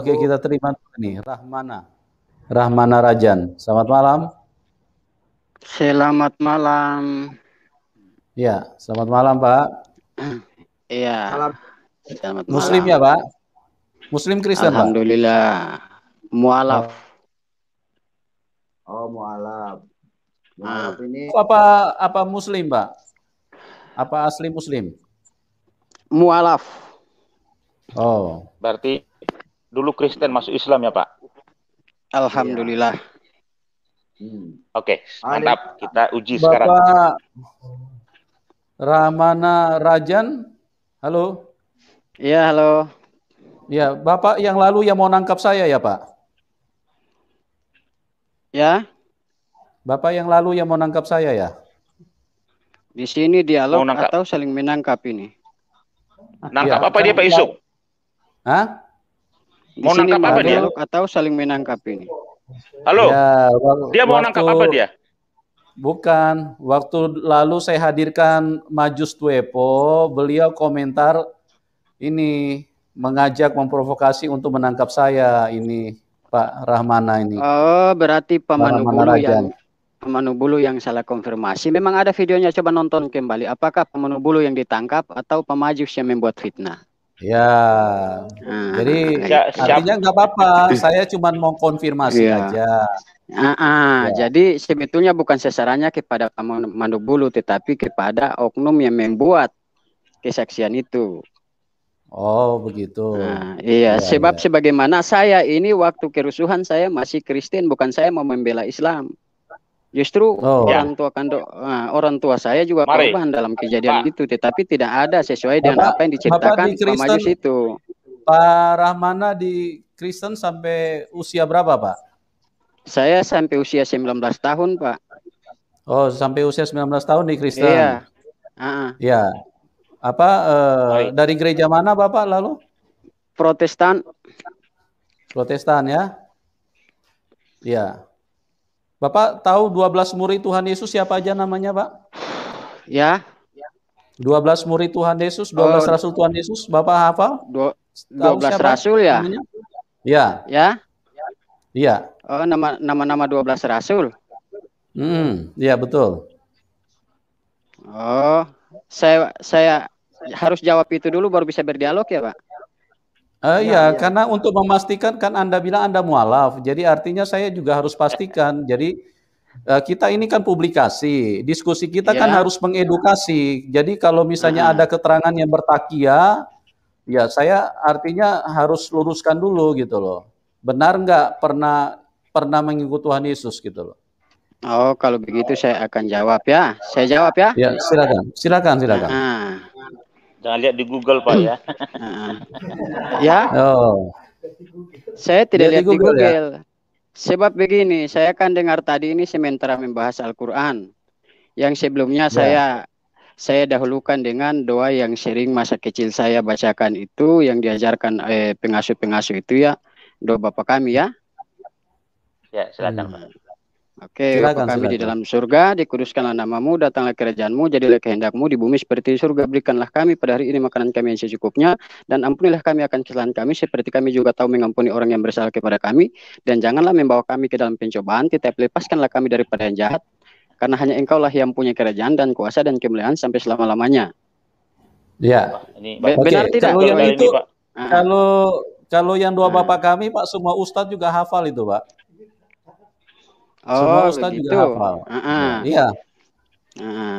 Oke, kita terima dulu nih, Rahmana Rajan. Selamat malam. Selamat malam. Ya, selamat malam, Pak. Iya, selamat Muslim malam. ya, Pak? Muslim Kristen, Pak? Alhamdulillah. Mualaf. Oh, mualaf. Mualaf ini Apa Muslim, Pak? Apa asli Muslim? Mualaf. Oh. Berarti dulu Kristen masuk Islam ya, Pak? Alhamdulillah. Oke, mantap. Kita uji Bapak sekarang. Rahmana Rajan, halo? Iya, halo. Ya, Bapak yang lalu yang mau nangkap saya ya, Pak? Ya, Bapak yang lalu yang mau nangkap saya ya? di sini dialog Mau nangkap. atau saling menangkap ini? Nangkap Ya, apa dia, Pak Yusuf? Hah? Di Mau sini nangkap apa dia? dialog atau saling menangkap ini? Halo? Ya, Dia mau nangkap apa dia? Bukan, waktu lalu saya hadirkan Majus Tuepo, beliau komentar ini mengajak memprovokasi untuk menangkap saya ini Pak Rahmana ini. Oh, berarti Rajan. Pemanu Bulu yang salah konfirmasi. Memang ada videonya, coba nonton kembali. Apakah Pemanu Bulu yang ditangkap atau Pemajus yang membuat fitnah? Ya, jadi artinya nggak apa-apa. Saya cuma mau konfirmasi aja. Jadi sebetulnya bukan sasarannya kepada Pemanu Bulu, tetapi kepada oknum yang membuat kesaksian itu. Oh, begitu. Iya, sebab sebagaimana saya ini waktu kerusuhan saya masih Kristen, bukan saya mau membela Islam. Justru orang tua saya juga korban dalam kejadian itu, tetapi tidak ada sesuai dengan apa yang diceritakan Pak Majus itu. Pak Rahmana di Kristen sampai usia berapa, Pak? Saya sampai usia 19 tahun, Pak. Oh, sampai usia 19 tahun di Kristen. Iya. Iya. Dari gereja mana Bapak lalu? Protestan. Protestan ya? Iya. Bapak tahu 12 murid Tuhan Yesus siapa aja namanya, Pak? Ya. 12 murid Tuhan Yesus, 12 rasul Tuhan Yesus, Bapak hafal? 12 rasul ya? Iya. Ya? Iya. Oh, nama 12 rasul. Iya, betul. Oh, saya harus jawab itu dulu baru bisa berdialog ya, Pak? Iya, karena untuk memastikan kan Anda bilang Anda mualaf, jadi artinya saya juga harus pastikan. Jadi kita ini kan publikasi, diskusi kita kan harus mengedukasi. Jadi kalau misalnya ada keterangan yang bertakia, ya saya artinya harus luruskan dulu gitu loh. Benar nggak pernah mengikut Tuhan Yesus gitu loh. Oh, kalau begitu saya akan jawab ya. Saya jawab ya. Ya, silakan. Jangan lihat di Google, Pak ya. Ya. Oh. Saya tidak lihat di Google. Ya? Sebab begini, saya kan dengar tadi ini sementara membahas Al-Qur'an. Yang sebelumnya saya dahulukan dengan doa yang sering masa kecil saya bacakan itu, yang diajarkan pengasuh-pengasuh itu ya, doa Bapa kami ya. Ya, silakan, Pak. Oke, Bapa kami di dalam surga, dikuduskanlah namamu, datanglah kerajaanmu, jadilah kehendakmu di bumi seperti di surga. Berikanlah kami pada hari ini makanan kami yang secukupnya, dan ampunilah kami akan kesalahan kami, seperti kami juga tahu mengampuni orang yang bersalah kepada kami. Dan janganlah membawa kami ke dalam pencobaan, tetapi lepaskanlah kami daripada yang jahat, karena hanya Engkaulah yang punya kerajaan dan kuasa dan kemuliaan sampai selama-lamanya. Ya. Benar tidak? Kalau yang itu, kalau yang doa Bapak kami, Pak, semua ustadz juga hafal itu, Pak. Semua ustadz juga hafal. Iya.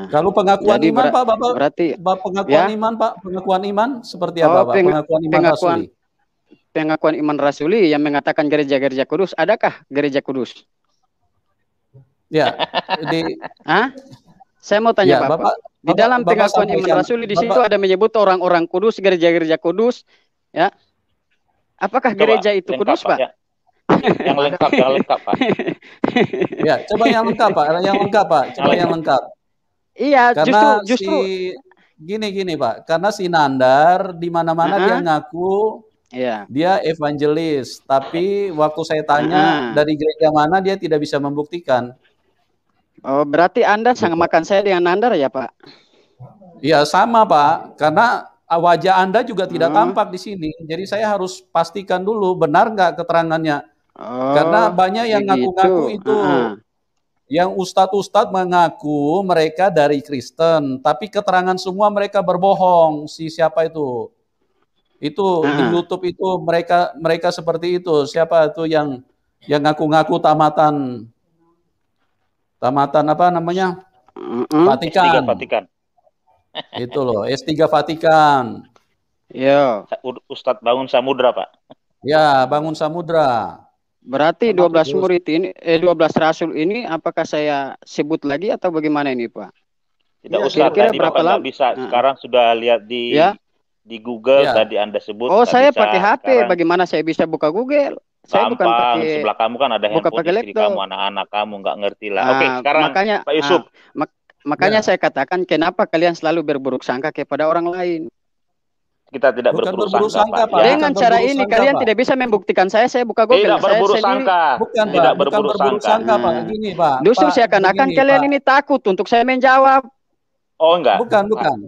Kalau pengakuan iman, Pak, Bapak berarti pengakuan iman, Pak, pengakuan iman seperti apa, Pak? Pengakuan iman rasuli. Pengakuan iman rasuli yang mengatakan gereja-gereja kudus, adakah gereja kudus? Ya. Saya mau tanya Bapak. Di dalam pengakuan iman rasuli di situ ada menyebut orang-orang kudus, gereja-gereja kudus, ya. Apakah gereja itu kudus, Pak? Ya. Yang lengkap, Pak. Ya, coba yang lengkap, Pak. Coba yang lengkap. Iya, karena justru gini, Pak. Karena si Nandar di mana-mana dia ngaku dia evangelis, tapi waktu saya tanya dari gereja mana dia tidak bisa membuktikan. Oh, berarti Anda sama makan saya dengan Nandar ya, Pak? Iya, sama, Pak. Karena wajah Anda juga tidak tampak di sini. Jadi saya harus pastikan dulu benar nggak keterangannya. Karena banyak yang ngaku-ngaku itu, yang ustadz-ustadz mengaku mereka dari Kristen, tapi keterangan semua mereka berbohong. Siapa itu? Itu di YouTube itu mereka seperti itu. Siapa itu yang ngaku-ngaku tamatan apa namanya? Vatikan. Vatikan. Itu loh, S3 Vatikan. Ya. Ustadz Bangun Samudra, Pak. Ya, Bangun Samudra. Berarti 12 murid ini 12 rasul ini apakah saya sebut lagi atau bagaimana ini, Pak? Tidak usah, tadi Bapak nggak bisa. Sekarang sudah lihat di Google tadi Anda sebut. Oh, saya pakai HP. Bagaimana saya bisa buka Google? Saya bukan pakai, sebelah kamu kan ada handphone istri kamu, anak-anak kamu, nggak ngerti lah. Oke, sekarang makanya, Pak Yusuf. Makanya saya katakan kenapa kalian selalu berburuk sangka kepada orang lain. Kita tidak berburuk sangka, Pak. Dengan cara ini kalian tidak bisa membuktikan saya buka Google. Tidak berburuk sangka. Tidak berburuk sangka, Pak. Gini, Pak. Justru seakan-akan kalian ini takut untuk saya menjawab. Oh, enggak. Bukan.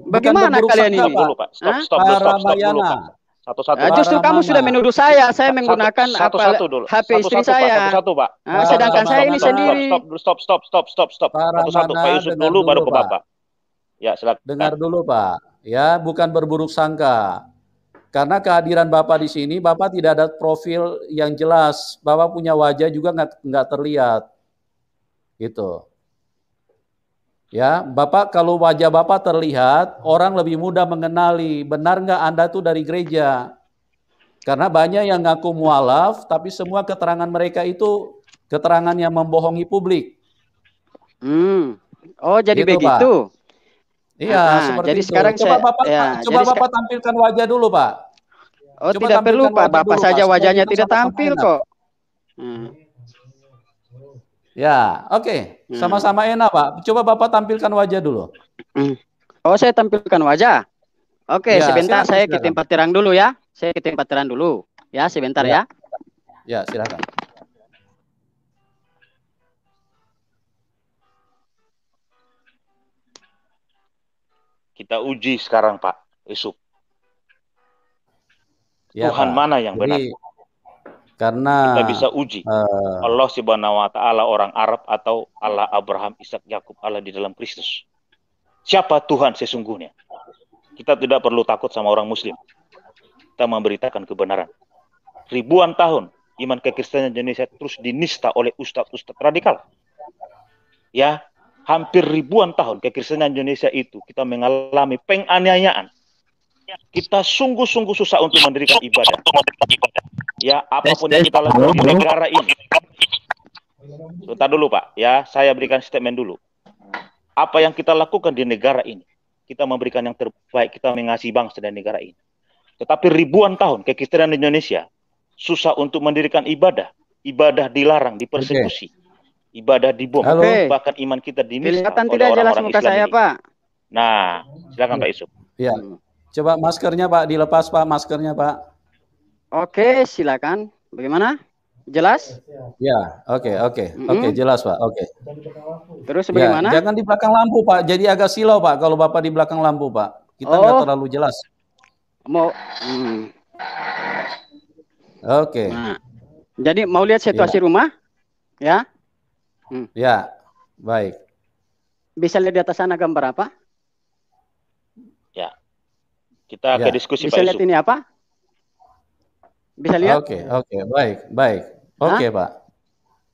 Bagaimana kalian ini? Dulu, Pak. Stop dulu, Pak. Satu-satu. Justru kamu sudah menuduh saya menggunakan HP istri saya. Satu-satu, Pak. Sedangkan saya ini sendiri. Stop. Satu-satu, Pak Yusuf dulu, baru ke Bapak. Ya, silakan. Dengar dulu, Pak. Ya, bukan berburuk sangka. Karena kehadiran Bapak di sini, Bapak tidak ada profil yang jelas. Bapak punya wajah juga nggak terlihat. Gitu. Ya, Bapak kalau wajah Bapak terlihat, orang lebih mudah mengenali. Benar nggak Anda tuh dari gereja? Karena banyak yang ngaku mualaf, tapi semua keterangan mereka itu keterangan yang membohongi publik. Oh, jadi gitu, begitu. Pak. Iya, seperti jadi itu. sekarang coba Bapak tampilkan wajah dulu, Pak. Oh, coba tidak perlu, Pak. Bapak saja wajahnya tidak tampil kok. Ya, oke. Sama-sama enak, Pak. Coba Bapak tampilkan wajah dulu. Oh, saya tampilkan wajah. Oke, Ya, sebentar, silakan, saya ke tempat terang dulu ya. Saya ke tempat terang dulu. Ya, sebentar ya. Ya, silakan. Kita uji sekarang, Pak Yusuf. Ya, Tuhan Pak. mana yang benar? Karena kita bisa uji Allah Subhanahu wa taala orang Arab atau Allah Abraham, Ishak, Yakub, Allah di dalam Kristus. Siapa Tuhan sesungguhnya? Kita tidak perlu takut sama orang muslim. Kita memberitakan kebenaran. Ribuan tahun iman kekristenan Indonesia terus dinista oleh ustadz-ustadz radikal. Ya, hampir ribuan tahun kekristenan Indonesia itu kita mengalami penganiayaan. Kita sungguh-sungguh susah untuk mendirikan ibadah. Ya, apapun yang kita lakukan di negara ini. Sebentar dulu, Pak. Ya, saya berikan statement dulu. Apa yang kita lakukan di negara ini, kita memberikan yang terbaik, kita mengasihi bangsa dan negara ini. Tetapi ribuan tahun kekristenan Indonesia susah untuk mendirikan ibadah. Ibadah dilarang, dipersekusi. Ibadah dibom. Bahkan iman kita dinista oleh orang-orang Islam saya, ini. Pak. Nah, silakan Pak Yusuf. Ya. Coba maskernya, Pak, dilepas, Pak, maskernya, Pak. Oke, silakan. Bagaimana? Jelas? Ya, oke, jelas, Pak. Oke. Terus bagaimana? Ya, jangan di belakang lampu, Pak. Jadi agak silau, Pak, kalau Bapak di belakang lampu, Pak. Kita nggak terlalu jelas. Oke. Nah, jadi mau lihat situasi rumah? Ya? Ya, baik. Bisa lihat di atas sana gambar apa? Ya. Kita ke diskusi, Bisa Pak lihat Yusuf. ini apa? Bisa lihat? Oke, baik. Oke, Pak.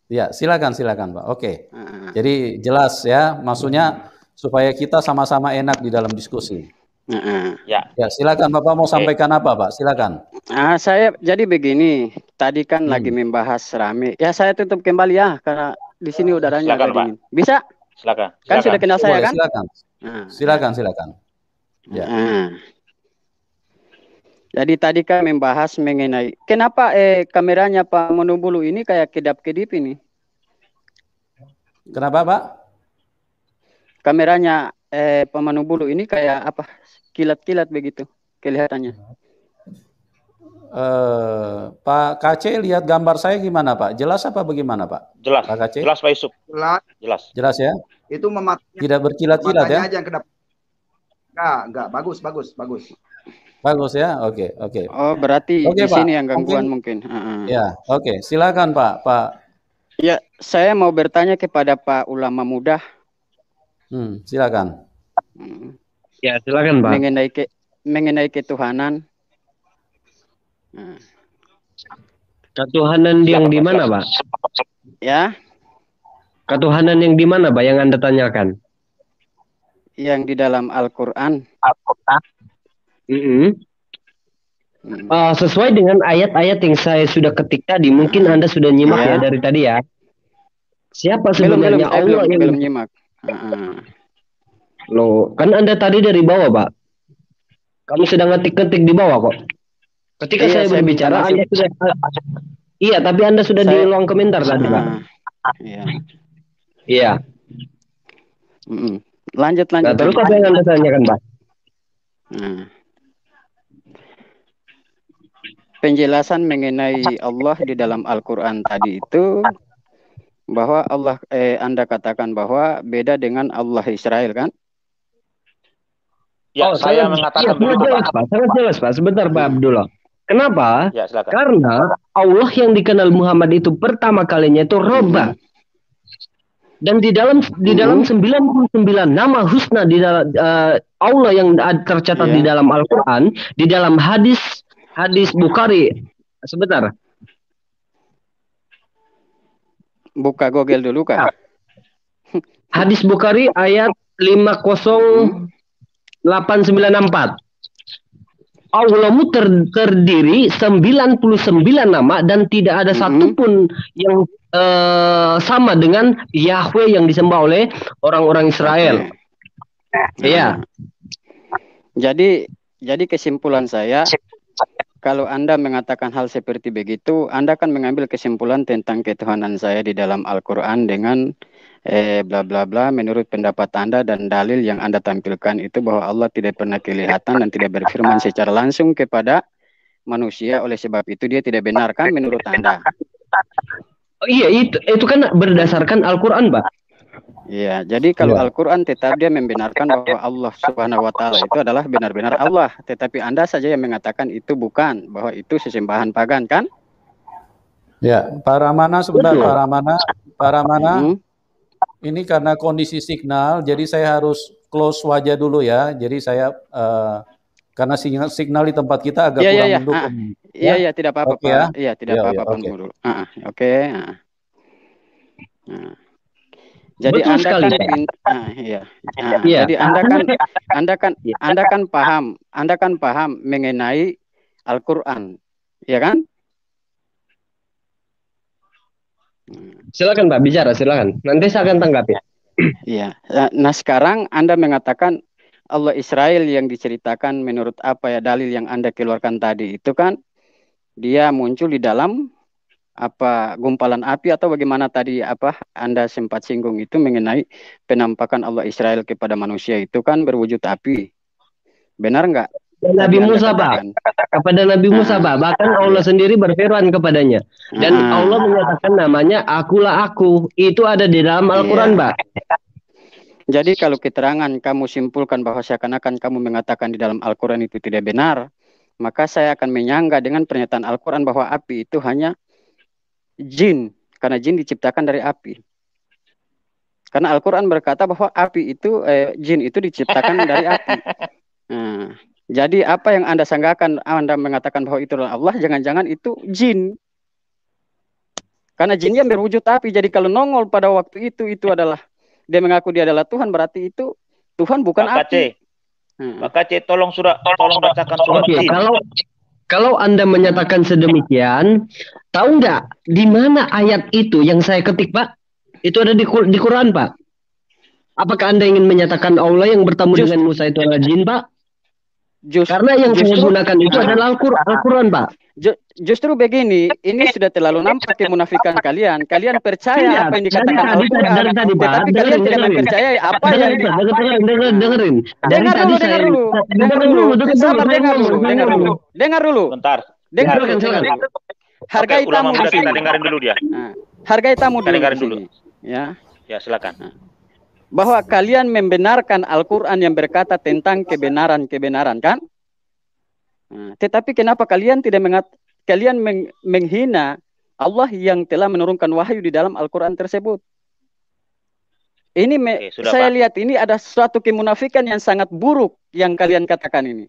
Ya, silakan, Pak. Oke. Jadi jelas ya, maksudnya supaya kita sama-sama enak di dalam diskusi. Ya, silakan Bapak mau sampaikan apa, Pak? Silakan. Saya jadi begini, tadi kan lagi membahas rame. Ya, saya tutup kembali ya karena di sini udaranya agak dingin. Bisa? Silakan. Kan sudah kenal saya kan? Silakan. Ya. Jadi tadi kan membahas mengenai kenapa kameranya Pak Monobulu ini kayak kedap-kedip ini. Kenapa, Pak? Kameranya Pak Monobulu ini kayak apa? Kilat-kilat begitu kelihatannya. Pak KC lihat gambar saya gimana, Pak? Jelas apa bagaimana, Pak? Jelas. Pak KC? Jelas, Pak Yusuf. Jelas ya? Itu tidak berkilat-kilat ya? Aja yang kedap. Enggak, bagus. Bagus ya? Oke, oke. Oh, berarti Oke, di Pak. sini yang gangguan mungkin. Ya, oke. Silakan, Pak. Ya, saya mau bertanya kepada Pak ulama muda. Silakan. Ya, silakan, Pak. Mengenai ketuhanan. Ketuhanan yang di mana, Pak? Ya. Ketuhanan yang di mana, Pak, yang Anda tanyakan? Yang di dalam Al-Quran. Sesuai dengan ayat-ayat yang saya sudah ketik tadi, mungkin Anda sudah nyimak ya dari tadi ya. Siapa sebenarnya Allah yang belum nyimak. Loh, kan Anda tadi dari bawah, Pak. Kamu sedang ngetik-ngetik di bawah kok. Ketika saya berbicara, Anda sudah iya, tapi Anda sudah di ruang komentar tadi, Pak. Iya. Lanjut. Nah, terus apa yang Anda tanyakan, Pak? Penjelasan mengenai Allah di dalam Al-Quran tadi itu bahwa Anda katakan bahwa beda dengan Allah Israel, kan? Ya, saya mengatakan begitu, Pak. Sangat jelas, Pak. Sebentar, Pak Abdullah. Kenapa? Ya, silakan. Karena Allah yang dikenal Muhammad itu pertama kalinya itu Robba. Dan di dalam 99 nama husna di dalam Allah yang tercatat di dalam Al-Quran, di dalam hadis Bukhari. Sebentar. Buka Google dulu, Kak. Hadis Bukhari ayat 508964. Allahmu terdiri 99 nama dan tidak ada satupun yang sama dengan Yahweh yang disembah oleh orang-orang Israel. Iya. Jadi kesimpulan saya, kalau Anda mengatakan hal seperti begitu, Anda akan mengambil kesimpulan tentang ketuhanan saya di dalam Al-Quran dengan bla bla bla menurut pendapat Anda dan dalil yang Anda tampilkan itu bahwa Allah tidak pernah kelihatan dan tidak berfirman secara langsung kepada manusia, oleh sebab itu dia tidak benar, kan menurut Anda? Oh, iya, itu kan berdasarkan Al-Quran, Pak. Iya, jadi kalau Al-Quran tetap dia membenarkan bahwa Allah Subhanahu wa Ta'ala itu adalah benar-benar Allah, tetapi Anda saja yang mengatakan itu bukan, bahwa itu sesembahan pagan, kan? Ya, Pak Ramana sebentar, Pak Ramana. Ini karena kondisi signal, jadi saya harus close wajah dulu ya. Jadi saya karena signal di tempat kita agak kurang mendukung. Iya, tidak apa-apa, Pak. Iya, tidak apa-apa, Pak. Oke. Jadi betul Anda sekali, kan jadi Anda kan paham mengenai Al-Qur'an. Ya kan? Silakan Pak, bicara, silakan. Nanti saya akan tanggapi. Iya. Nah, sekarang Anda mengatakan Allah Israel yang diceritakan menurut apa ya dalil yang Anda keluarkan tadi itu kan dia muncul di dalam gumpalan api atau bagaimana tadi Anda sempat singgung itu mengenai penampakan Allah Israel kepada manusia itu kan berwujud api. Benar nggak? Nabi Musa, Pak. Kepada Nabi Musa, Pak. Bahkan Allah sendiri berfirman kepadanya. Dan Allah menyatakan namanya Akulah Aku. Itu ada di dalam Al-Quran, Pak. Jadi kalau keterangan kamu simpulkan bahwa seakan-akan kamu mengatakan di dalam Al-Quran itu tidak benar, maka saya akan menyangga dengan pernyataan Al-Quran bahwa api itu hanya jin. Karena jin diciptakan dari api. Karena Al-Quran berkata bahwa api itu, jin itu diciptakan dari api. Jadi apa yang Anda sanggakan, Anda mengatakan bahwa itu adalah Allah, jangan-jangan itu jin. Karena jinnya berwujud api, jadi kalau nongol pada waktu itu adalah, dia mengaku dia adalah Tuhan, berarti itu Tuhan bukan api. Pak Kace, tolong bacakan surat jin. Kalau Anda menyatakan sedemikian, tahu nggak di mana ayat itu yang saya ketik, Pak? Itu ada di Quran, Pak. Apakah Anda ingin menyatakan Allah yang bertemu dengan Musa itu adalah jin, Pak? Karena yang saya gunakan itu adalah Al-Quran, Pak. Justru begini, ini sudah terlalu nampak kemunafikan kalian. Kalian percaya apa yang dikatakan Al-Quran, tetapi kalian tidak mempercayai apa yang dengerin. Dengar dulu. Bentar. Hargai tamu di sini. Dengarin dulu dia. Hargai tamu dulu. Dengarin dulu. Ya, silakan. Bahwa kalian membenarkan Al-Quran yang berkata tentang kebenaran, kan? Tetapi kenapa kalian tidak menghina Allah yang telah menurunkan wahyu di dalam Al-Quran tersebut? Ini saya lihat ini ada suatu kemunafikan yang sangat buruk yang kalian katakan ini.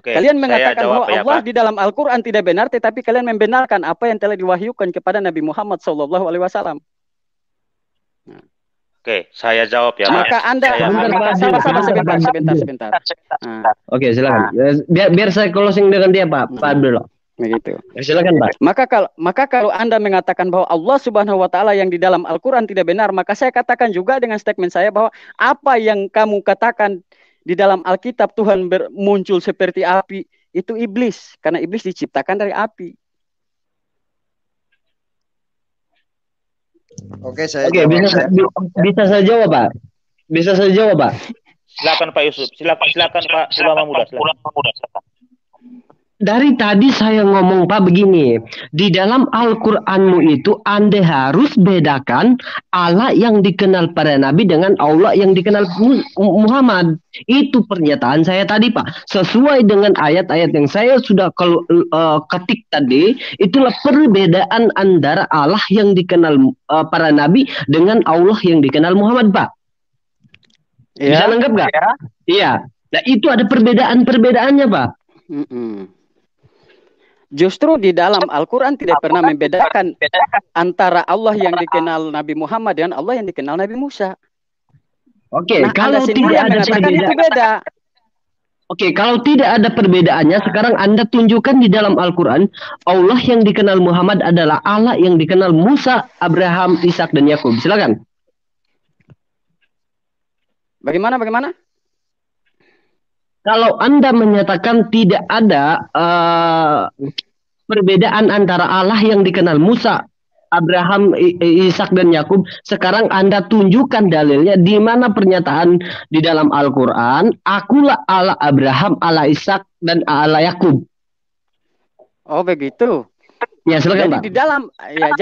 Kalian mengatakan bahwa Allah di dalam Al-Quran tidak benar, tetapi kalian membenarkan apa yang telah diwahyukan kepada Nabi Muhammad SAW. Oke, saya jawab ya. Maka Anda sebentar. Oke, silakan. Biar saya closing dengan dia, Pak Abdullah. Begitu. Silakan, Pak. Maka kalau Anda mengatakan bahwa Allah Subhanahu wa taala yang di dalam Al-Qur'an tidak benar, maka saya katakan juga dengan statement saya bahwa apa yang kamu katakan di dalam Alkitab Tuhan muncul seperti api, itu iblis, karena iblis diciptakan dari api. Oke, bisa saya jawab, Pak. Bisa saya jawab, Pak. Silakan Pak Yusuf. Silakan Pak Ulama Muda. Dari tadi saya ngomong, Pak, begini. Di dalam Al-Qur'anmu itu Anda harus bedakan Allah yang dikenal para nabi dengan Allah yang dikenal Muhammad. Itu pernyataan saya tadi, Pak. Sesuai dengan ayat-ayat yang saya sudah ketik tadi, itulah perbedaan antara Allah yang dikenal para nabi dengan Allah yang dikenal Muhammad, Pak. Bisa nangkep nggak? Iya. Nah, itu ada perbedaan-perbedaannya, Pak. Justru di dalam Al-Quran tidak pernah membedakan antara Allah yang dikenal Nabi Muhammad dengan Allah yang dikenal Nabi Musa. Oke, kalau tidak ada perbedaan, kalau tidak ada perbedaannya, sekarang Anda tunjukkan di dalam Al-Quran Allah yang dikenal Muhammad adalah Allah yang dikenal Musa, Abraham, Ishak dan Yakub. Silakan. Bagaimana? Kalau Anda menyatakan tidak ada perbedaan antara Allah yang dikenal Musa, Abraham, Ishak dan Yakub, sekarang Anda tunjukkan dalilnya di mana pernyataan di dalam Al-Qur'an, akulah Allah Abraham, Allah Ishak dan Allah Yakub. Oh, begitu. Ya, silakan, Pak.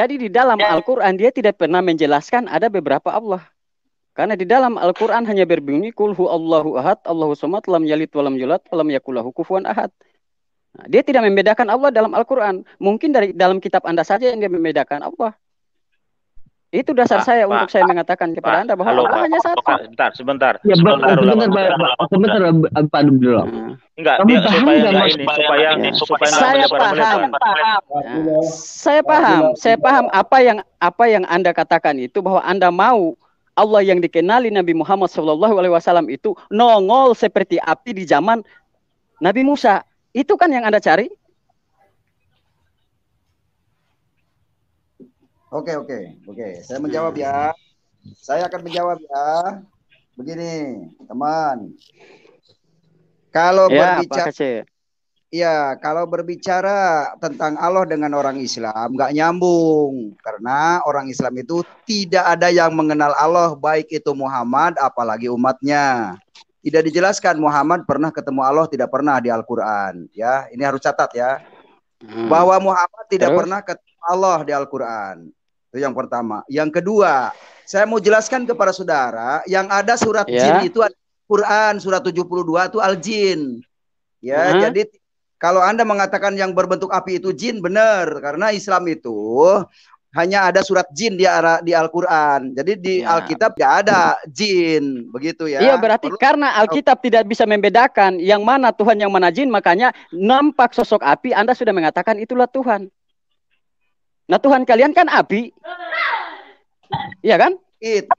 Jadi di dalam Al-Qur'an dia tidak pernah menjelaskan ada beberapa Allah. Karena di dalam Al-Quran hanya berbunyi Qul huwallahu ahad, Allahu somad, lam yalid walam yulad, walam yakul lahu kufuwan ahad. Nah, dia tidak membedakan Allah dalam Al-Quran. Mungkin dari dalam kitab Anda saja yang dia membedakan Allah. Itu dasar saya untuk saya mengatakan kepada Anda bahwa Allah hanya satu. Sebentar. Ya, sebentar, Pak Abdullah. Enggak, Saya paham apa yang Anda katakan itu, bahwa Anda mau Allah yang dikenali Nabi Muhammad SAW itu nongol seperti api di zaman Nabi Musa. Itu kan yang Anda cari? Oke. Saya menjawab ya. Saya akan menjawab ya. Begini, teman. Kalau berbicara tentang Allah dengan orang Islam nggak nyambung, karena orang Islam itu tidak ada yang mengenal Allah, baik itu Muhammad apalagi umatnya. Tidak dijelaskan Muhammad pernah ketemu Allah, tidak pernah di Al-Quran. Ya, ini harus catat ya, bahwa Muhammad tidak pernah ketemu Allah di Al-Quran. Itu yang pertama. Yang kedua, saya mau jelaskan kepada saudara, yang ada surat jin itu ada Quran surat 72 itu Al-Jin. Ya, jadi kalau Anda mengatakan yang berbentuk api itu jin, benar. Karena Islam itu hanya ada surat jin di Al-Quran. Jadi di Alkitab tidak ada jin. Begitu ya. Iya, berarti karena Alkitab tidak bisa membedakan yang mana Tuhan, yang mana jin, makanya nampak sosok api, Anda sudah mengatakan itulah Tuhan. Nah, Tuhan kalian kan api. Iya kan?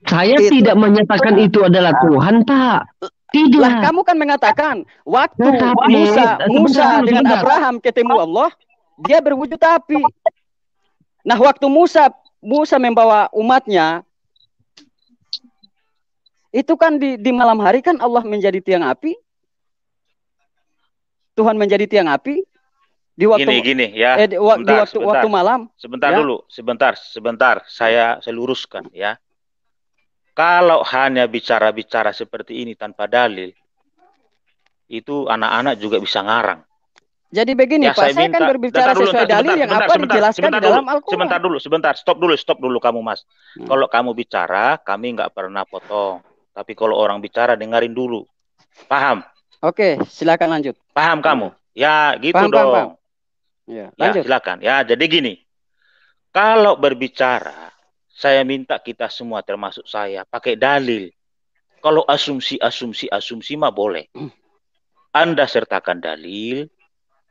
Saya tidak menyatakan itu adalah Tuhan, Pak. Tidak. Lah, kamu kan mengatakan waktu Musa dengan Abraham ketemu Allah, dia berwujud api. Nah, waktu Musa membawa umatnya, itu kan di malam hari kan Allah menjadi tiang api. Tuhan menjadi tiang api di waktu gini ya. Waktu malam. Sebentar dulu, sebentar. Saya luruskan ya. Kalau hanya bicara-bicara seperti ini tanpa dalil, itu anak-anak juga bisa ngarang. Jadi begini, ya, Pak, saya kan berbicara sesuai dalil yang apa dijelaskan di dalam Al-Quran. Stop dulu kamu, Mas. Kalau kamu bicara, kami nggak pernah potong. Tapi kalau orang bicara, dengarin dulu. Paham? Oke, silakan lanjut. Paham kamu? Ya, gitu dong. Ya, lanjut. Ya, silakan. Ya, jadi gini. Kalau berbicara, saya minta kita semua termasuk saya pakai dalil. Kalau asumsi mah boleh. Anda sertakan dalil,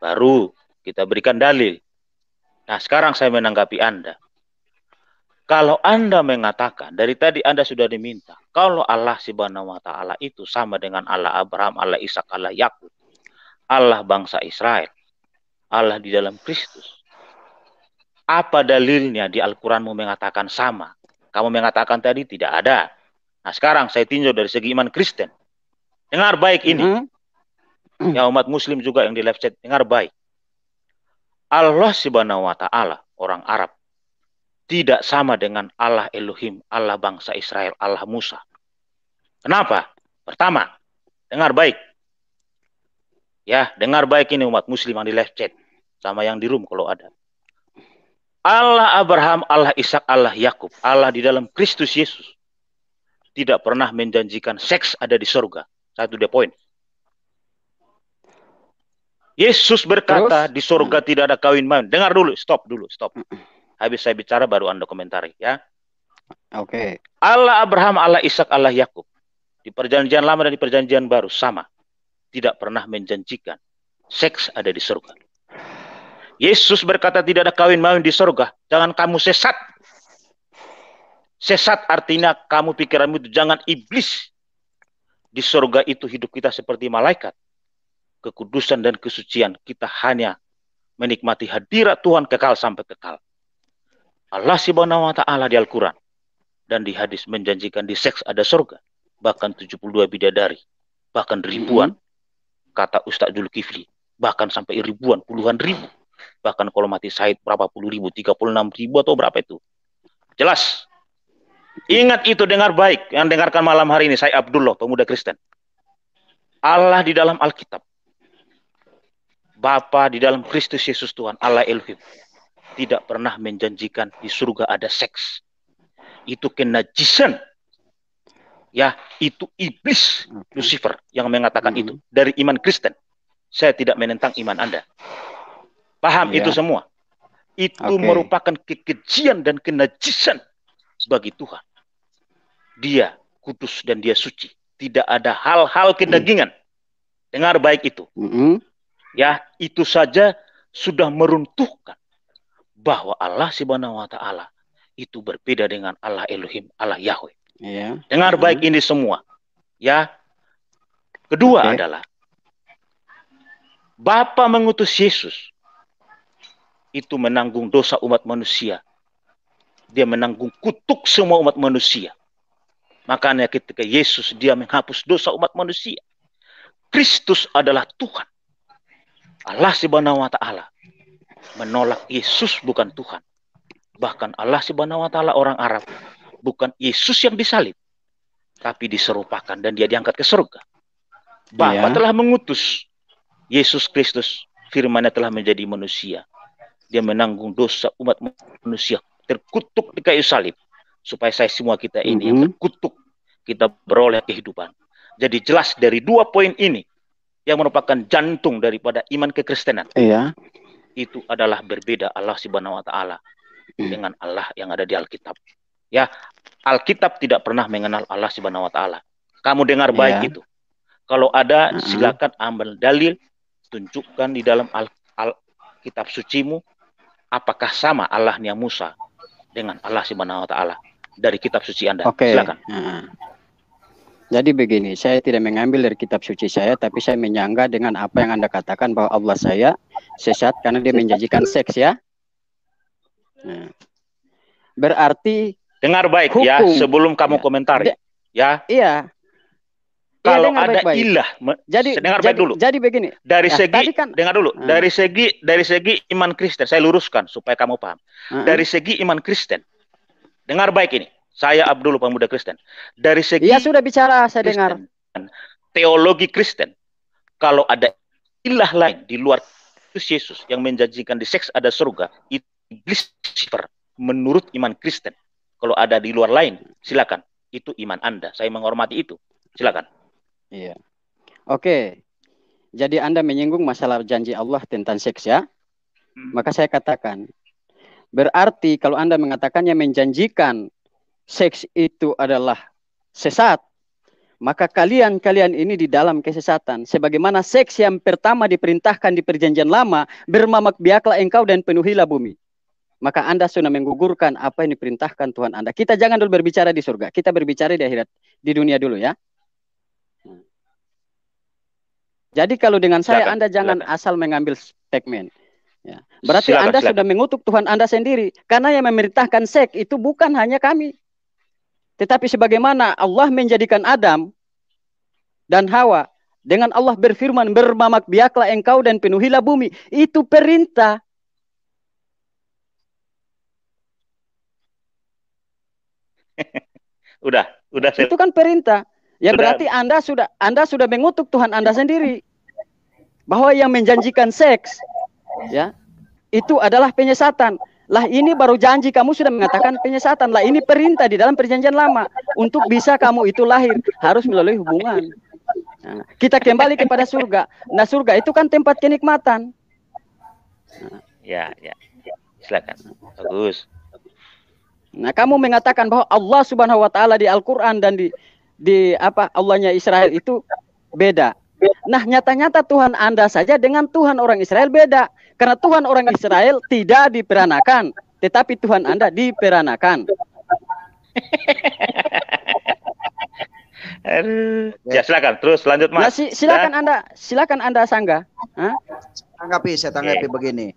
baru kita berikan dalil. Nah, sekarang saya menanggapi Anda. Kalau Anda mengatakan, dari tadi Anda sudah diminta, kalau Allah Subhanahu wa Ta'ala itu sama dengan Allah Abraham, Allah Ishak, Allah Yakub, Allah bangsa Israel, Allah di dalam Kristus. Apa dalilnya di Al-Quranmu mengatakan sama? Kamu mengatakan tadi tidak ada. Nah, sekarang saya tinjau dari segi iman Kristen. Dengar baik ini. Ya, umat Muslim juga yang di live chat, dengar baik. Allah Subhanahu wa Ta'ala, orang Arab, tidak sama dengan Allah Elohim, Allah bangsa Israel, Allah Musa. Kenapa? Pertama, dengar baik. Ya, dengar baik ini umat Muslim yang di live chat, sama yang di room kalau ada. Allah Abraham, Allah Ishak, Allah Yakub, Allah di dalam Kristus Yesus tidak pernah menjanjikan seks ada di surga. Satu the point. Yesus berkata di surga tidak ada kawin main. Dengar dulu, stop. Habis saya bicara baru Anda komentari ya. Oke. Allah Abraham, Allah Ishak, Allah Yakub di perjanjian lama dan di perjanjian baru sama. Tidak pernah menjanjikan seks ada di surga. Yesus berkata tidak ada kawin main di surga. Jangan kamu sesat. Sesat artinya kamu pikiranmu itu jangan iblis. Di surga itu hidup kita seperti malaikat. Kekudusan dan kesucian kita hanya menikmati hadirat Tuhan kekal sampai kekal. Allah Subhanahu wa Ta'ala di Al-Quran dan di hadis menjanjikan di seks ada surga. Bahkan 72 bidadari. Bahkan ribuan. Kata Ustaz Zulkifli. Bahkan sampai ribuan, puluhan ribu. Bahkan kalau mati syahid berapa puluh ribu, 36 ribu atau berapa itu. Jelas. Ingat itu, dengar baik. Yang dengarkan malam hari ini, saya Abdullah, pemuda Kristen. Allah di dalam Alkitab. Bapa di dalam Kristus Yesus Tuhan, Allah Elohim. Tidak pernah menjanjikan di surga ada seks. Itu kenajisan. Ya, itu iblis Lucifer yang mengatakan itu. Dari iman Kristen. Saya tidak menentang iman Anda. Paham itu semua. Itu merupakan kekejian dan kenajisan bagi Tuhan. Dia kudus dan dia suci. Tidak ada hal-hal kedagingan. Dengar baik itu. Ya, itu saja sudah meruntuhkan bahwa Allah Subhanahu wa Ta'ala itu berbeda dengan Allah Elohim, Allah Yahweh. Dengar baik ini semua. Ya. Kedua adalah Bapa mengutus Yesus itu menanggung dosa umat manusia. Dia menanggung kutuk semua umat manusia. Makanya ketika Yesus dia menghapus dosa umat manusia. Kristus adalah Tuhan. Allah Subhanahu wa Ta'ala menolak Yesus bukan Tuhan. Bahkan Allah Subhanahu wa Ta'ala orang Arab bukan Yesus yang disalib, tapi diserupakan dan dia diangkat ke surga. Bapa telah mengutus Yesus Kristus, firman-Nya telah menjadi manusia. Dia menanggung dosa umat manusia terkutuk di kayu salib supaya saya semua kita ini yang terkutuk kita beroleh kehidupan. Jadi jelas dari dua poin ini yang merupakan jantung daripada iman kekristenan. Itu adalah berbeda Allah Subhanahu wa Ta'ala dengan Allah yang ada di Alkitab. Ya, Alkitab tidak pernah mengenal Allah Subhanahu wa Ta'ala. Kamu dengar baik itu. Kalau ada silakan ambil dalil, tunjukkan di dalam Alkitab sucimu apakah sama Allahnya Musa dengan Allah Subhanahu wa Ta'ala dari kitab suci Anda. Silakan. Jadi begini, saya tidak mengambil dari kitab suci saya, tapi saya menyangga dengan apa yang Anda katakan bahwa Allah saya sesat karena dia menjanjikan seks ya. Berarti dengar baik hukum, ya sebelum kamu komentari. Ya. Iya. Kalau ada ilah, dengar baik dulu. Jadi begini. Dari segi dengar dulu. Dari segi iman Kristen, saya luruskan supaya kamu paham. Dari segi iman Kristen, dengar baik ini. Saya Abdul, pemuda Kristen. Dari segi sudah bicara, saya Kristen, dengar. Teologi Kristen, kalau ada ilah lain di luar Kristus Yesus yang menjanjikan di seks ada surga, itu iblis menurut iman Kristen. Kalau ada di luar lain, silakan. Itu iman Anda. Saya menghormati itu. Silakan. Iya. Oke. Jadi Anda menyinggung masalah janji Allah tentang seks ya. Maka saya katakan, berarti kalau Anda mengatakannya menjanjikan seks itu adalah sesat, maka kalian ini di dalam kesesatan. Sebagaimana seks yang pertama diperintahkan di perjanjian lama, bermamak biaklah engkau dan penuhilah bumi. Maka Anda sudah menggugurkan apa yang diperintahkan Tuhan Anda. Kita jangan dulu berbicara di surga, kita berbicara di akhirat, di dunia dulu ya. Jadi kalau dengan saya Anda jangan asal mengambil statement. Ya. Berarti Anda sudah mengutuk Tuhan Anda sendiri. Karena yang memerintahkan seks itu bukan hanya kami. Tetapi sebagaimana Allah menjadikan Adam dan Hawa. Dengan Allah berfirman, bermamak biaklah engkau dan penuhilah bumi. Itu perintah. Udah. Itu kan perintah. Ya sudah. Berarti Anda sudah mengutuk Tuhan Anda sendiri. Bahwa yang menjanjikan seks ya itu adalah penyesatan. Lah ini baru janji, kamu sudah mengatakan penyesatan. Lah ini perintah di dalam perjanjian lama. Untuk bisa kamu itu lahir harus melalui hubungan. Nah, kita kembali kepada surga. Nah surga itu kan tempat kenikmatan. Ya. Silakan. Bagus. Nah, kamu mengatakan bahwa Allah Subhanahu wa taala di Al-Qur'an dan di Allahnya Israel itu beda. Nah, nyata-nyata Tuhan Anda saja dengan Tuhan orang Israel beda. Karena Tuhan orang Israel tidak diperanakan, tetapi Tuhan Anda diperanakan. Ya, silakan. Terus lanjut, Mas. Nah, silakan Anda sanggah. Saya tanggapi begini.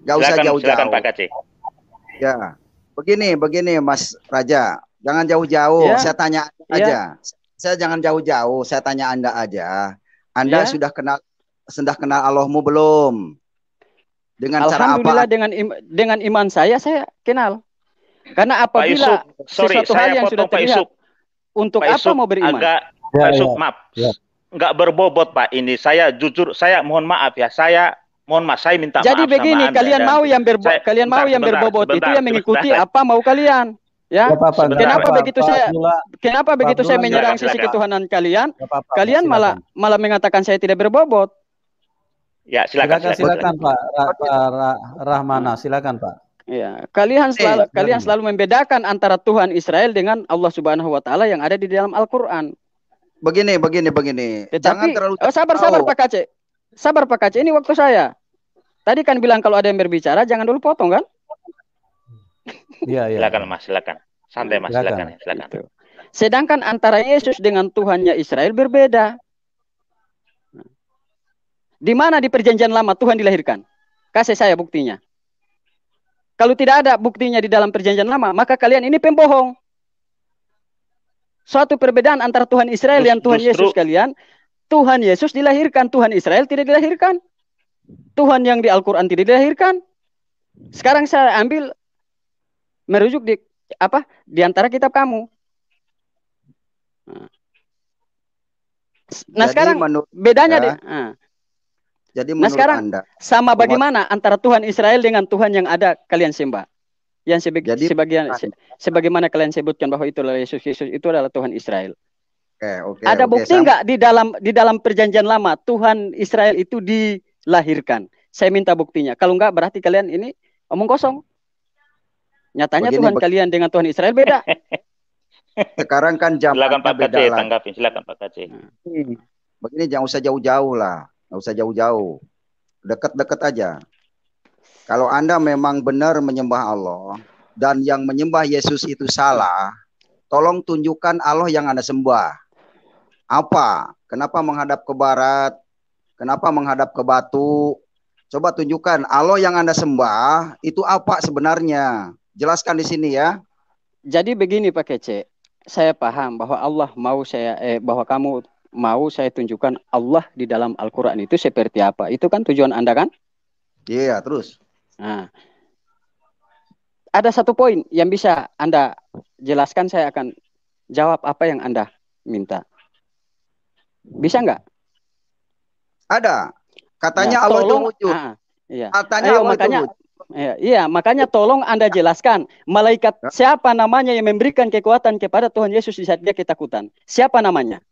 Gak usah jauh-jauh. Silakan Pak Kace. Ya. Begini Mas Raja, jangan jauh-jauh. Ya. Saya tanya aja. Saya jangan jauh-jauh. Saya tanya Anda aja. Anda sudah kenal Allahmu belum? Dengan cara apa? Alhamdulillah dengan iman saya kenal. Karena apabila sesuatu hal yang sudah terlihat, untuk Pak apa Yusuf, mau beriman? Pak Yusuf, maaf. Enggak berbobot Pak ini. Saya jujur, saya mohon maaf ya. Saya minta Jadi maaf. Jadi begini, sama kalian mau yang berbobot itu yang mengikuti apa mau kalian. Ya, kenapa begitu saya menyerang sisi ketuhanan kalian? Kalian malah mengatakan saya tidak berbobot. Ya, silakan Pak Rahmana, silakan Pak. Ya, kalian selalu membedakan antara Tuhan Israel dengan Allah Subhanahu wa taala yang ada di dalam Al-Qur'an. Begini. Tetapi, jangan terlalu sabar Pak Kace. Sabar Pak Kace, ini waktu saya. Tadi kan bilang kalau ada yang berbicara jangan dulu potong kan? Iya. Silakan Mas, silakan. Santai Mas, silakan. Gitu. Sedangkan antara Yesus dengan Tuhannya Israel berbeda. Di mana di perjanjian lama Tuhan dilahirkan? Kasih saya buktinya. Kalau tidak ada buktinya di dalam perjanjian lama, maka kalian ini pembohong. Suatu perbedaan antara Tuhan Israel dan Tuhan Yesus kalian. Tuhan Yesus dilahirkan, Tuhan Israel tidak dilahirkan. Tuhan yang di Al-Quran tidak dilahirkan. Sekarang saya ambil merujuk di antara kitab kamu. Nah, sekarang bedanya jadi menurut sekarang Anda sama bagaimana antara Tuhan Israel dengan Tuhan yang ada kalian sembah? Yang sebagaimana kalian sebutkan bahwa itulah Yesus itu adalah Tuhan Israel. Ada bukti nggak di dalam perjanjian lama Tuhan Israel itu dilahirkan? Saya minta buktinya. Kalau enggak berarti kalian ini omong kosong. Nyatanya Tuhan kalian dengan Tuhan Israel beda. Sekarang kan zamannya beda lah. Silakan Pak Kace. Begini, jangan usah jauh-jauh lah. Nggak usah jauh-jauh. Dekat-dekat aja. Kalau Anda memang benar menyembah Allah dan yang menyembah Yesus itu salah, tolong tunjukkan Allah yang Anda sembah. Apa? Kenapa menghadap ke barat? Kenapa menghadap ke batu? Coba tunjukkan Allah yang Anda sembah itu apa sebenarnya? Jelaskan di sini ya. Jadi begini Pak Kece, saya paham bahwa Allah mau bahwa kamu mau saya tunjukkan Allah di dalam Al-Quran itu seperti apa. Itu kan tujuan Anda kan? Iya, terus. Nah, ada satu poin yang bisa Anda jelaskan, saya akan jawab apa yang Anda minta. Bisa nggak? Ada. Katanya Allah itu wujud. Iya. Katanya Allah itu wujud. Iya, makanya tolong Anda jelaskan malaikat siapa namanya yang memberikan kekuatan kepada Tuhan Yesus di saat dia ketakutan. Siapa namanya?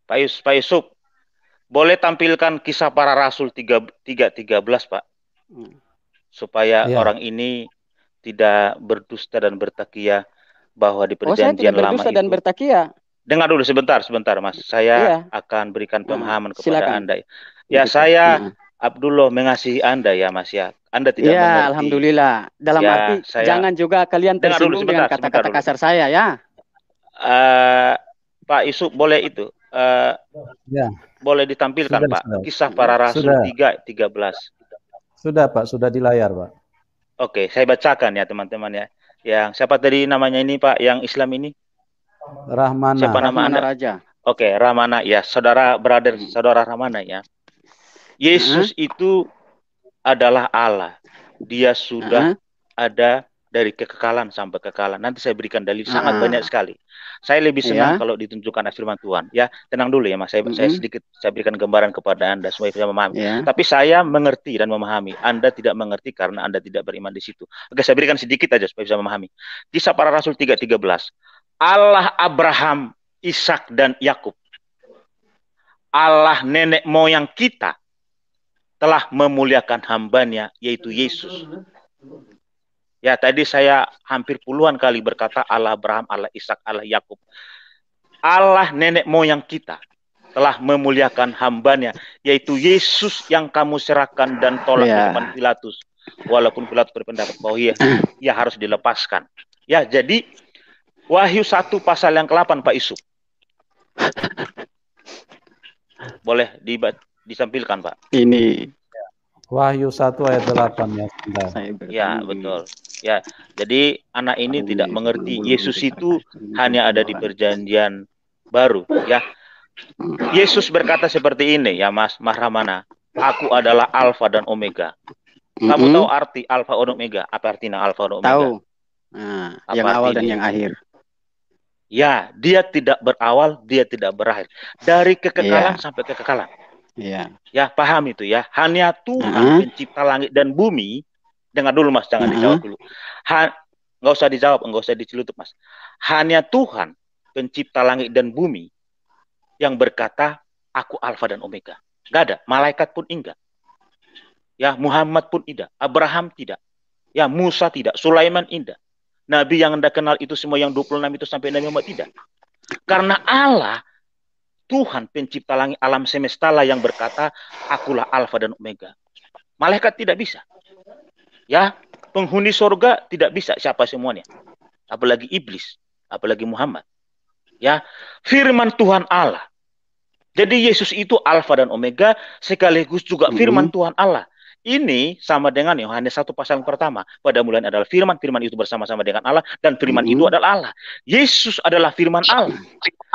Pak Yusuf, Boleh tampilkan Kisah Para Rasul 3:13, Pak. Supaya orang ini tidak berdusta dan bertakia bahwa di perjanjian lama itu. Dan bertakia. Dengar dulu sebentar, Mas. Saya akan berikan pemahaman kepada Anda. Ya, saya Abdullah mengasihi Anda ya, Mas ya. Anda tidak mengerti. Alhamdulillah. Dalam arti jangan juga kalian tersinggung dengan kata-kata kasar saya ya. Pak Yusuf boleh itu boleh ditampilkan sudah, Pak sudah. Kisah Para Rasul 3:13. Sudah Pak, sudah di layar Pak. Oke, saya bacakan ya teman-teman ya. Yang siapa tadi namanya ini Pak, yang Islam ini? Rahmana. Siapa nama Anda? Raja. Oke, Rahmana ya, saudara Rahmana ya. Yesus itu adalah Allah. Dia sudah ada dari kekekalan sampai kekekalan. Nanti saya berikan dalil sangat banyak sekali. Saya lebih senang kalau ditunjukkan firman Tuhan. Ya, tenang dulu ya Mas. Saya berikan gambaran kepada Anda supaya bisa memahami. Tapi saya mengerti dan memahami. Anda tidak mengerti karena Anda tidak beriman di situ. Oke, saya berikan sedikit aja supaya bisa memahami. Kisah Para Rasul 3:13. Allah Abraham, Ishak dan Yakub, Allah nenek moyang kita telah memuliakan hambanya yaitu Yesus. Ya, tadi saya hampir puluhan kali berkata Allah Abraham, Allah Ishak, Allah Yakub. Allah nenek moyang kita telah memuliakan hambanya yaitu Yesus yang kamu serahkan dan tolak di depan Pilatus. Walaupun Pilatus berpendapat bahwa ia harus dilepaskan. Ya, jadi Wahyu 1 pasal yang ke-8 Pak Yusuf. Boleh disampilkan Pak. Ini Wahyu 1 ayat 8 ya. Ya, betul. Ya, jadi anak ini tidak mengerti Yesus itu hanya ada di perjanjian baru, ya. Yesus berkata seperti ini, ya Mas Rahmana, aku adalah Alfa dan Omega. Kamu tahu arti Alfa dan Omega? Apa artinya Alfa dan Omega? Tahu. Nah, yang awal dan yang akhir. Ya, dia tidak berawal, dia tidak berakhir. Dari kekekalan sampai kekekalan. Ya, paham itu ya. Hanya Tuhan pencipta langit dan bumi. Dengar dulu Mas, jangan dijawab dulu. Nggak usah dijawab, nggak usah dicelutup Mas. Hanya Tuhan pencipta langit dan bumi yang berkata, aku Alfa dan Omega. Nggak ada, malaikat pun enggak. Ya, Muhammad pun tidak, Abraham tidak. Ya, Musa tidak, Sulaiman tidak. Nabi yang Anda kenal itu semua yang 26 itu sampai Nabi Muhammad tidak. Karena Allah, Tuhan pencipta langit alam semesta lah yang berkata, akulah Alfa dan Omega. Malaikat tidak bisa. Ya, penghuni surga tidak bisa siapa semuanya. Apalagi iblis, apalagi Muhammad. Ya, firman Tuhan Allah. Jadi Yesus itu Alfa dan Omega sekaligus juga firman Tuhan Allah. Ini sama dengan Yohanes 1 pasal yang pertama. Pada mulanya adalah firman, firman itu bersama-sama dengan Allah, dan firman itu adalah Allah. Yesus adalah firman Allah.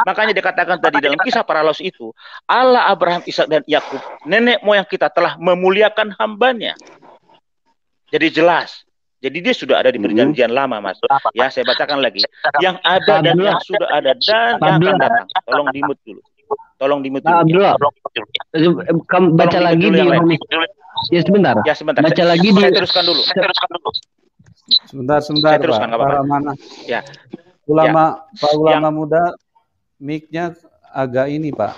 Makanya dikatakan tadi dalam Kisah Para Rasul itu, Allah Abraham, Ishak dan Yakub, nenek moyang kita telah memuliakan hambanya. Jadi jelas. Jadi dia sudah ada di perjanjian lama, Mas. Ya, saya bacakan lagi. Yang ada dan yang sudah ada dan yang akan datang. Tolong dimut dulu. Tolong dimut dulu. Kamu baca lagi di Ya sebentar. Ya sebentar. Baca lagi saya teruskan dulu. Sebentar saya teruskan, Pak Rahmana. Ya. Pak ulama muda mic-nya agak ini, Pak.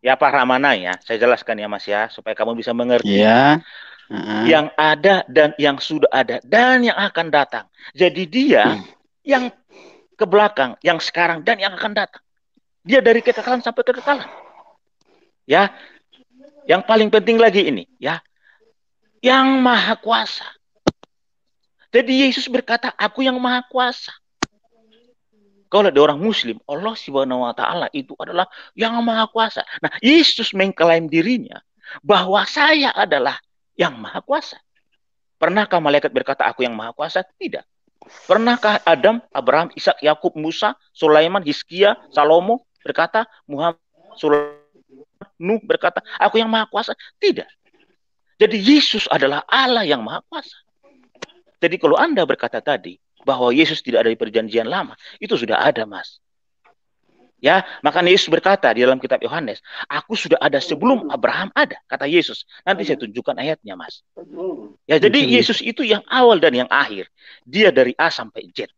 Ya Pak Rahmana ya. Saya jelaskan ya Mas ya supaya kamu bisa mengerti. Ya. Yang ada dan yang sudah ada dan yang akan datang. Jadi dia yang ke belakang, yang sekarang dan yang akan datang. Dia dari kekekalan sampai kekekalan. Ya. Yang paling penting lagi ini, ya. Yang maha kuasa. Jadi Yesus berkata, aku yang maha kuasa. Kalau ada orang muslim, Allah Subhanahu wa ta'ala itu adalah yang maha kuasa. Nah, Yesus mengklaim dirinya bahwa saya adalah yang maha kuasa. Pernahkah malaikat berkata, aku yang maha kuasa? Tidak. Pernahkah Adam, Abraham, Ishak, Yakub, Musa, Sulaiman, Hizkia, Salomo berkata, Muhammad, Sulaiman, Nuh berkata, aku yang maha kuasa? Tidak. Jadi Yesus adalah Allah yang maha kuasa. Jadi kalau Anda berkata tadi bahwa Yesus tidak ada di perjanjian lama, itu sudah ada, Mas. Ya, makanya Yesus berkata di dalam kitab Yohanes, aku sudah ada sebelum Abraham ada, kata Yesus. Nanti saya tunjukkan ayatnya, Mas. Ya, jadi Yesus itu yang awal dan yang akhir. Dia dari A sampai Z.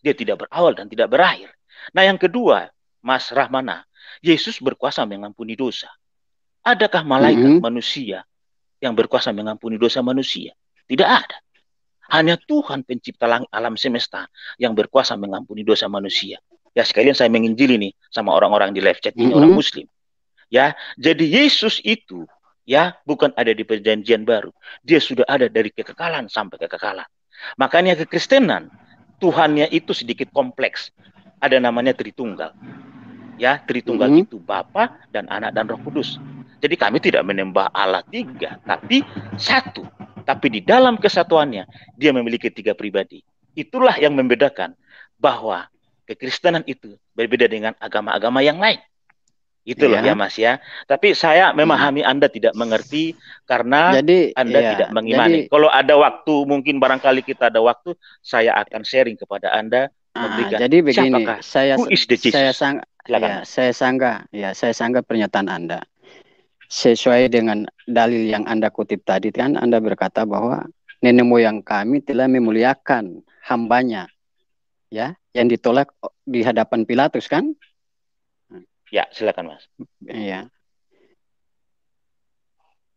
Dia tidak berawal dan tidak berakhir. Nah, yang kedua, Mas Rahmana, Yesus berkuasa mengampuni dosa. Adakah malaikat manusia yang berkuasa mengampuni dosa manusia? Tidak ada. Hanya Tuhan pencipta alam semesta yang berkuasa mengampuni dosa manusia. Ya, sekalian saya menginjili nih sama orang-orang di live chat ini, orang Muslim. Ya, jadi Yesus itu ya bukan ada di perjanjian baru. Dia sudah ada dari kekekalan sampai kekekalan. Makanya kekristenan Tuhannya itu sedikit kompleks. Ada namanya Tritunggal. Ya, Tritunggal itu Bapa dan Anak dan Roh Kudus. Jadi kami tidak menyembah Allah tiga, tapi satu. Tapi di dalam kesatuannya, dia memiliki tiga pribadi. Itulah yang membedakan bahwa kekristenan itu berbeda dengan agama-agama yang lain. Itulah ya Mas ya. Tapi saya memahami Anda tidak mengerti karena Anda tidak mengimani. Kalau ada waktu, mungkin barangkali kita ada waktu, saya akan sharing kepada Anda. Jadi begini, saya sanggah pernyataan Anda. Sesuai dengan dalil yang Anda kutip tadi kan, Anda berkata bahwa nenek moyang kami telah memuliakan hambanya, ya, yang ditolak di hadapan Pilatus kan? Ya, silakan Mas. Ya.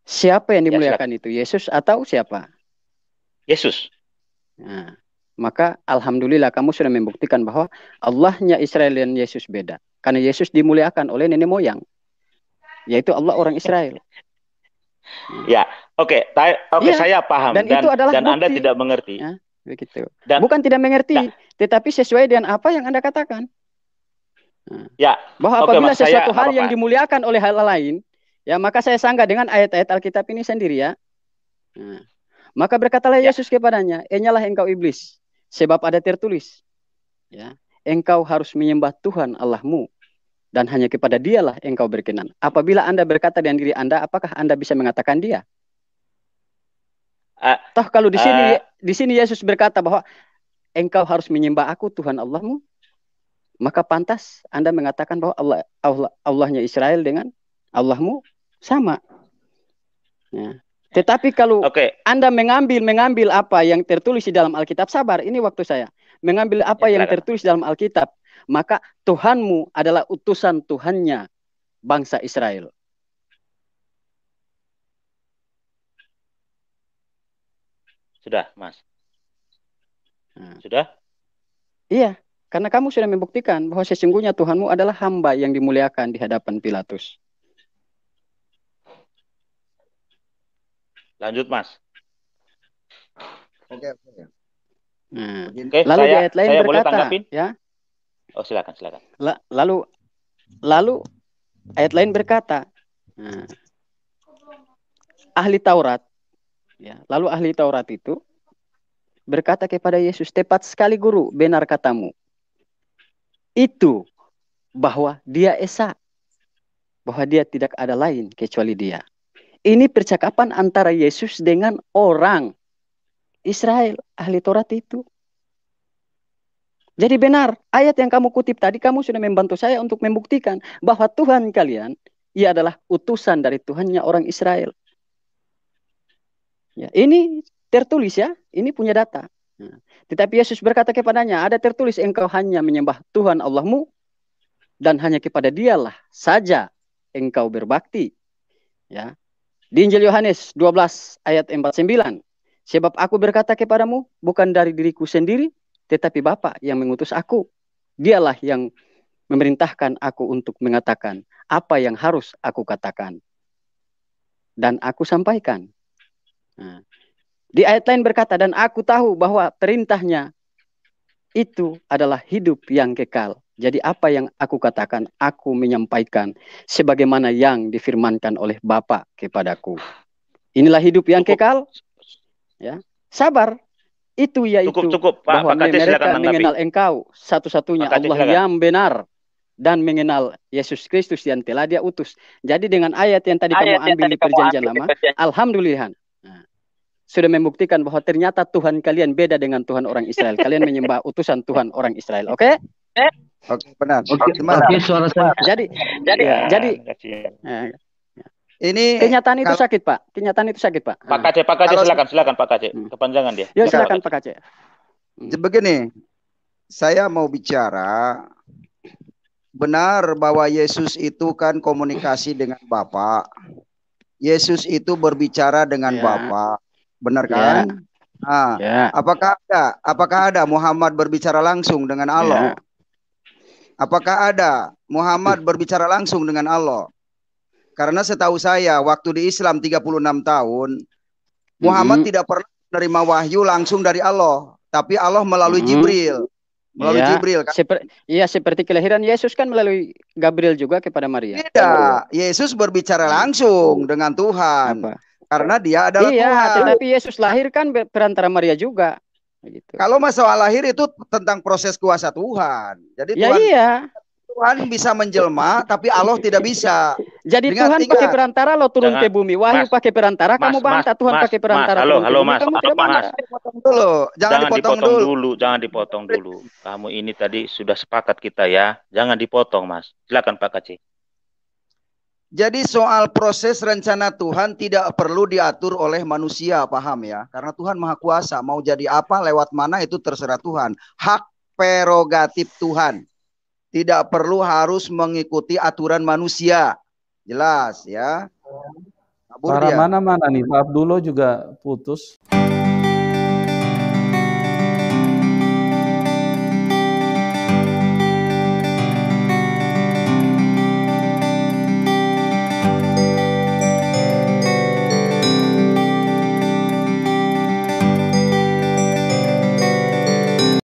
Siapa yang dimuliakan itu? Yesus atau siapa? Yesus. Nah, maka alhamdulillah kamu sudah membuktikan bahwa Allahnya Israel dan Yesus beda. Karena Yesus dimuliakan oleh nenek moyang, yaitu Allah orang Israel. Ya, oke, ya, saya paham dan Anda tidak mengerti. Ya, begitu. Bukan tidak mengerti, tetapi sesuai dengan apa yang Anda katakan. Ya, bahwa apabila sesuatu hal yang dimuliakan oleh hal lain, ya maka saya sanggah dengan ayat-ayat Alkitab ini sendiri ya. Maka berkatalah Yesus kepadanya, "Enyalah engkau iblis, sebab ada tertulis, ya, engkau harus menyembah Tuhan Allahmu, dan hanya kepada Dialah engkau berkenan." Apabila Anda berkata dengan diri Anda, apakah Anda bisa mengatakan Dia? Toh kalau di sini Yesus berkata bahwa engkau harus menyembah Aku Tuhan Allahmu, maka pantas Anda mengatakan bahwa Allahnya Israel dengan Allahmu sama. Ya. Tetapi kalau Anda mengambil apa yang tertulis di dalam Alkitab, sabar, ini waktu saya. Mengambil apa yang tertulis dalam Alkitab, maka Tuhanmu adalah utusan Tuhannya bangsa Israel. Sudah, Mas. Sudah? Iya, karena kamu sudah membuktikan bahwa sesungguhnya Tuhanmu adalah hamba yang dimuliakan di hadapan Pilatus. Lanjut, Mas. Oke. Lalu di ayat lain saya berkata, boleh tanggapin? Ya. Oh, silakan. Lalu ayat lain berkata, ahli Taurat, ya, lalu ahli Taurat itu berkata kepada Yesus, "Tepat sekali guru, benar katamu. Itu bahwa Dia Esa, bahwa Dia tidak ada lain kecuali Dia." Ini percakapan antara Yesus dengan orang Israel, ahli Taurat itu. Jadi benar, ayat yang kamu kutip tadi, kamu sudah membantu saya untuk membuktikan bahwa Tuhan kalian, Ia adalah utusan dari Tuhannya orang Israel. Ya, ini tertulis ya, ini punya data. Nah, tetapi Yesus berkata kepadanya, ada tertulis engkau hanya menyembah Tuhan Allahmu, dan hanya kepada Dialah saja engkau berbakti. Ya. Di Injil Yohanes 12 ayat 49. Sebab aku berkata kepadamu, bukan dari diriku sendiri, tetapi Bapa yang mengutus aku. Dialah yang memerintahkan aku untuk mengatakan apa yang harus aku katakan. Dan aku sampaikan. Nah, di ayat lain berkata, dan aku tahu bahwa perintahnya itu adalah hidup yang kekal. Jadi apa yang aku katakan, aku menyampaikan sebagaimana yang difirmankan oleh Bapa kepadaku. Inilah hidup yang kekal. Ya, sabar. Itu yaitu cukup. bahwa Pak mereka mengenal engkau satu-satunya Allah yang benar, dan mengenal Yesus Kristus yang telah Dia utus. Jadi dengan ayat yang tadi kamu ambil di perjanjian lama, alhamdulillah, sudah membuktikan bahwa ternyata Tuhan kalian beda dengan Tuhan orang Israel. Kalian menyembah utusan Tuhan orang Israel. Oke? Oke, benar. Oke, suara saya. Jadi ini kenyataan itu sakit, Pak. Kenyataan itu sakit, Pak. Pak KC, silakan Pak KC. Kepanjangan dia. Ya, silakan Pak KC. Begini, saya mau bicara benar bahwa Yesus itu kan komunikasi dengan Bapa. Yesus itu berbicara dengan Bapa. Benar kan? Nah, apakah ada Muhammad berbicara langsung dengan Allah? Apakah ada Muhammad berbicara langsung dengan Allah? Karena setahu saya waktu di Islam 36 tahun, Muhammad tidak pernah menerima wahyu langsung dari Allah, tapi Allah melalui Jibril. Melalui Jibril kan? Seperti kelahiran Yesus kan melalui Gabriel juga kepada Maria. Tidak, Yesus berbicara langsung dengan Tuhan. Apa? Karena dia adalah Tuhan. Tetapi Yesus lahir kan perantara Maria juga. Gitu. Kalau masalah lahir itu tentang proses kuasa Tuhan. Jadi Tuhan bisa menjelma, tapi Allah tidak bisa. Jadi Tuhan pakai perantara, lo turun ke bumi. Wahyu pakai perantara, kamu bantah Tuhan pakai perantara. Halo Mas. Jangan dipotong dulu. Kamu ini tadi sudah sepakat kita ya. Jangan dipotong, Mas. Silakan Pak Kaci. Jadi soal proses rencana Tuhan tidak perlu diatur oleh manusia, paham ya? Karena Tuhan Maha Kuasa, mau jadi apa, lewat mana itu terserah Tuhan. Hak prerogatif Tuhan. Tidak perlu harus mengikuti aturan manusia. Jelas ya. Para mana-mana nih, Pak Abdullah juga putus.